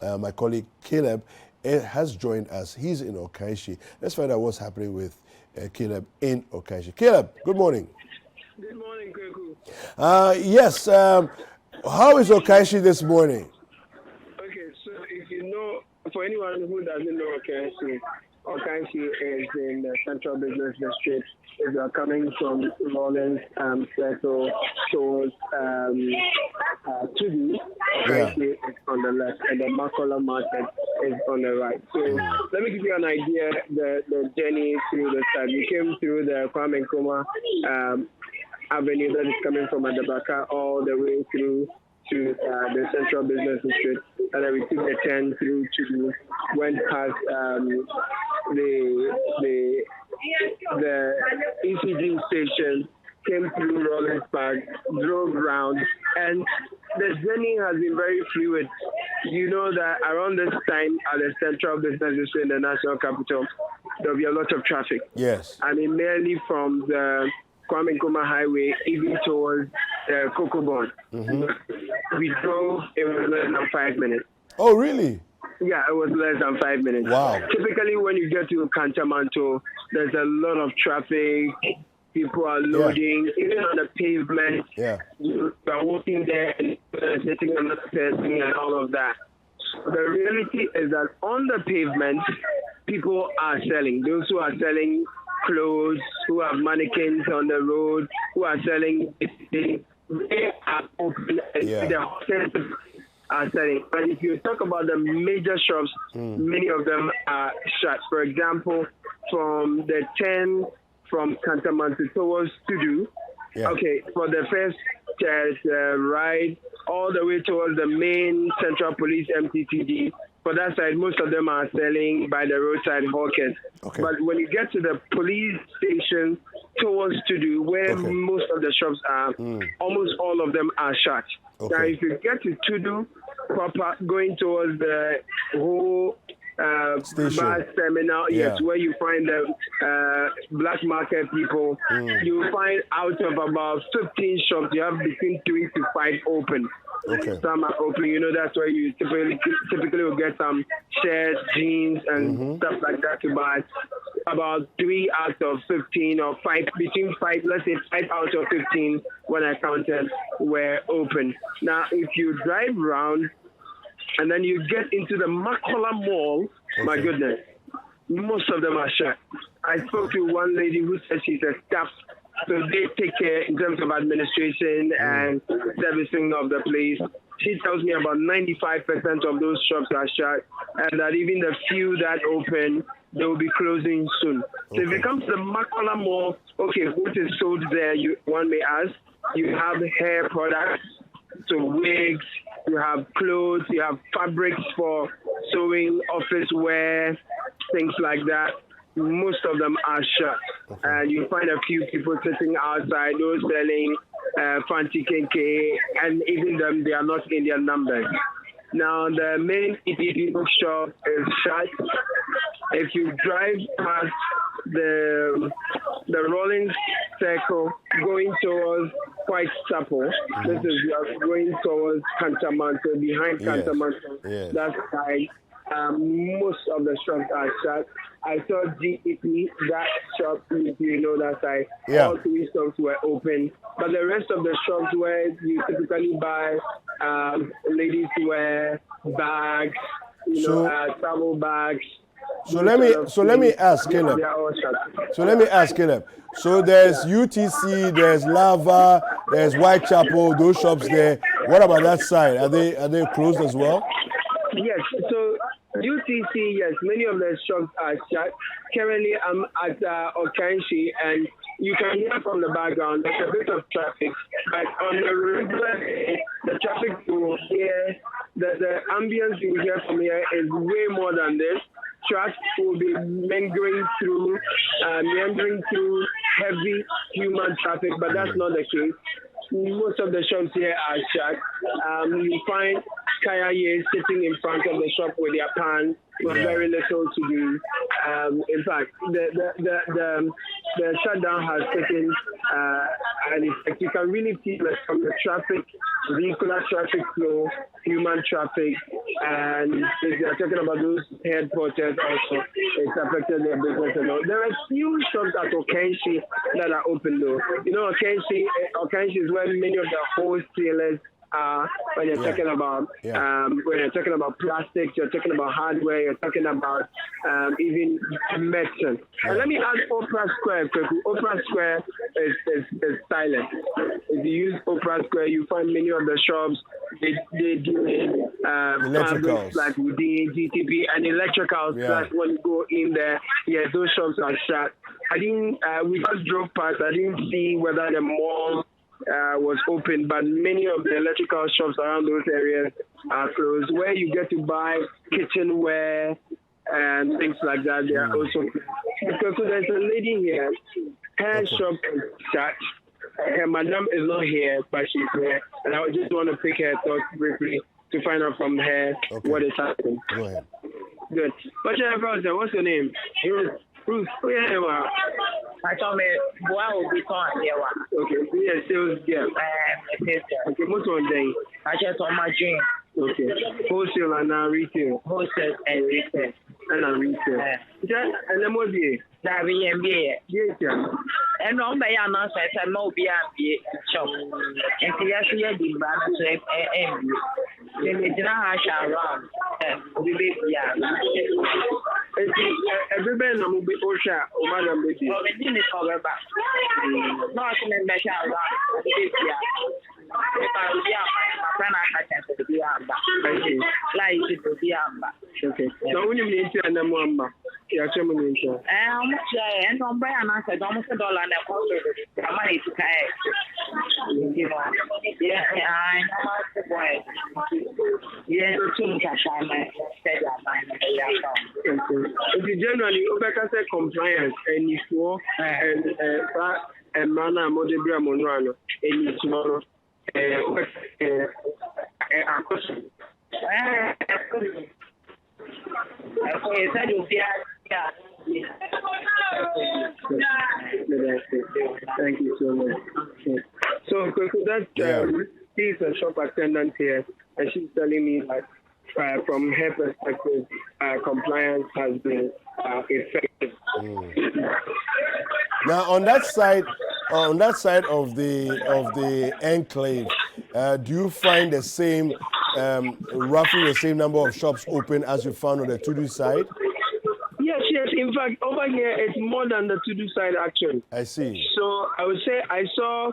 my colleague Caleb has joined us. He's in Okaishi. Let's find out what's happening with Caleb in Okaishi. Caleb, good morning. Good morning, Kweku. Yes, how is Okaishi this morning? Okay, so if you know, for anyone who doesn't know Okaishi is in the Central Business District. If you are coming from Rollins Circle towards Kudah, Okaishi is on the left, and the Makola Market is on the right. So let me give you an idea the journey through the side. We came through the Kwame Nkrumah Avenue that is coming from Adabaka all the way through to the Central Business District, and then we took a turn through to went past the ECG station, came through Rollins Park, drove around, and the journey has been very fluid. You know that around this time at the Central Business District in the National Capital, there'll be a lot of traffic. Yes. I mean, mainly from the Kwame Nkrumah Highway, even towards the Cocoa Bond. We drove, it was less than 5 minutes. Oh, really? Yeah, it was less than 5 minutes. Wow. Typically, when you get to Kantamanto, there's a lot of traffic. People are loading, even on the pavement. Yeah. You are walking there and sitting on the person and all of that. The reality is that on the pavement, people are selling. Those who are selling clothes, who have mannequins on the road, who are selling, they are open. The hotels are selling. But if you talk about the major shops, many of them are shut. For example, from the 10 from Kantamanto towards Kudah, okay, for the first ride all the way towards the main Central Police MTTD, for that side, most of them are selling by the roadside hawkers. Okay. But when you get to the police station towards Kudah, where most of the shops are, almost all of them are shut. Okay. Now, if you get to Kudah proper, going towards the whole bus terminal, where you find the black market people, you find out of about 15 shops, you have between 3 to 5 open. Okay. Some are open, that's where you typically will get some shirts, jeans, and stuff like that to buy. About 3 out of 15 or 5, between 5, let's say 5 out of 15 when I counted were open. Now, if you drive around and then you get into the Makola Mall, my goodness, most of them are shut. I spoke to one lady who said she's a staff, so they take care in terms of administration and servicing of the place. She tells me about 95% of those shops are shut, and that even the few that open, they will be closing soon. So if it comes to the Makola Mall, what is sold there, one may ask, you have hair products, so wigs, you have clothes, you have fabrics for sewing, office wear, things like that. Most of them are shut. And you find a few people sitting outside, those selling fancy kenke, and even them, they are not in their numbers. Now, the main EPP bookshop is shut. If you drive past the Rollins Circle going towards White Chapel, this is going towards Kantamanto, behind Kantamanto, that side. Most of the shops are shut. I saw GEP, that shop, that side. All 3 shops were open. But the rest of the shops where you typically buy ladies wear, bags, travel bags. So let me ask Caleb. So there's UTC, there's Lava, there's Whitechapel, those shops there. What about that side? Are they closed as well? Yes. So UTC, yes, many of the shops are shut. Currently, I'm at Okaishi, and you can hear from the background there's a bit of traffic. But on the regular day, the traffic you will hear, the ambience you will hear from here is way more than this. Trucks will be meandering through heavy human traffic, but that's not the case. Most of the shops here are shut. You find Kayaye sitting in front of the shop with their pan with very little to do. In fact, the shutdown has taken an effect. You can really feel it from the traffic vehicular traffic flow, human traffic, and if you're talking about those headquarters also, it's affected their business a lot. There are few shops at Okenshi that are open though. You know, Okenshi is where many of the wholesalers are when you're talking about when you're talking about plastics, you're talking about hardware, you're talking about even medicine. And let me add Opera Square. Opera Square is silent. If you use Opera Square, you find many of the shops they do electricals like within GTP and electricals. Like when you go in there, those shops are shut. I didn't. We just drove past. I didn't see whether the mall was open, but many of the electrical shops around those areas are closed. Where you get to buy kitchenware and things like that, they are also closed. Because so there's a lady here, her shop is shut. Her madam is not here, but she's here, and I just want to pick her thoughts briefly to find out from her what is happening. Go ahead. Good. What's your name? Bruce. Oh, yeah, wow. I told me, boy, I will be on here. Okay, so yeah, sales girl. Okay, most one day. I just on my dream. Okay, wholesale and now retail. Wholesale and retail. And retail. And then what do you? That we MBA. Yes, yeah. And on by an answer, I said, no, be MBA shop. And the yesterday, the brand is MBA. Then they didn't have around. We be, everybody will be Osha, or Madam Betty. Oh, the thing is over back. No, I can measure around. If I will be my friend, I can be like it will be okay. So when you meet you and the Mamba, you're coming in. And on by an answer, almost $1 and a quarter. Money to pay. You know, yeah, I know the boy. Yeah, two cash on my said if you generally over compliance and if you and manner Modebra Monrano and it's more thank you so much. So she's a shop attendant here, and she's telling me that from her perspective, compliance has been effective. Now, on that side of the enclave, do you find the same, roughly the same number of shops open as you found on the Kudah side? Yes. In fact, over here it's more than the Kudah side actually. I see. So I would say I saw,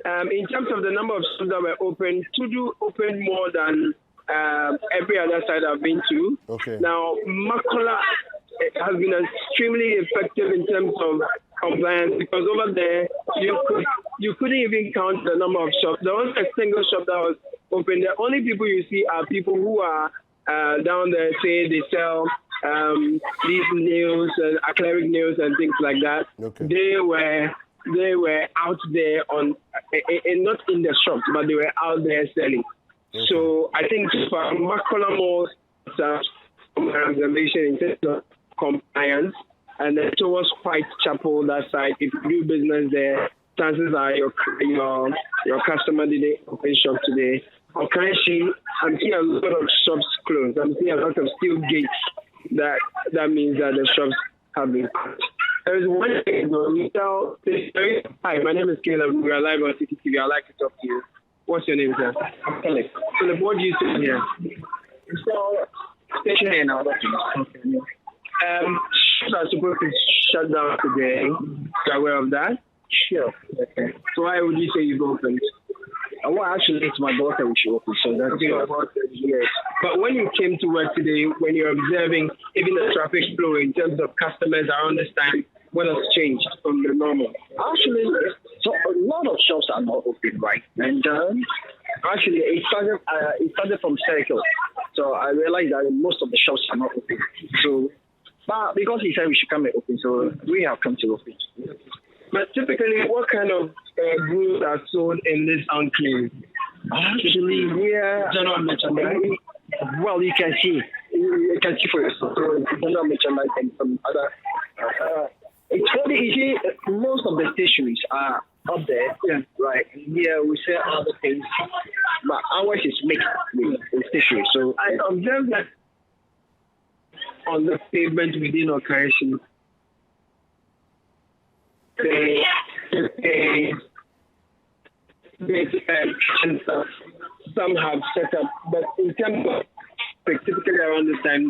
in terms of the number of shops that were open, Kudah opened more than every other side I've been to. Okay. Now, Makola has been extremely effective in terms of compliance because over there you couldn't even count the number of shops. There was a single shop that was open. The only people you see are people who are down there, say they sell these nails and acrylic nails and things like that. Okay. They were out there on, and not in the shops, but they were out there selling. Okay. So I think for Makola Mall's observation in terms of compliance, and then towards White Chapel that side, if you do business there, chances are your customer didn't open shop today. Okenshi, I'm seeing a lot of shops closed. I'm seeing a lot of steel gates. That means that the shops have been closed. There is one thing though. Hi, my name is Caleb. We are live on Citi TV. I'd like to talk to you. What's your name, sir? Philip. Philip, what do you say here? So, stationary now. Shops are supposed to shut down today. You're aware of that? Sure. Okay. So why would you say you've opened? Well, actually, it's my daughter we should open, so that's yes. But when you came to work today, when you're observing even the traffic flow in terms of customers around this time, what has changed from the normal? Actually, so a lot of shops are not open, right? And actually, it started from Circle. So I realized that most of the shops are not open. So, but because he said we should come and open, so we have come to open. But typically, what kind of goods are sold in this enclave? Actually, general merchandise. Well, you can see for yourself. General merchandise and some other. It's funny, you see, most of the stationaries are up there. Yeah. Right. Here we sell other things, but ours is mixed with tissue. So I observed that on the pavement within Okaresi, and stuff. Some have set up, but in terms of typically around this time,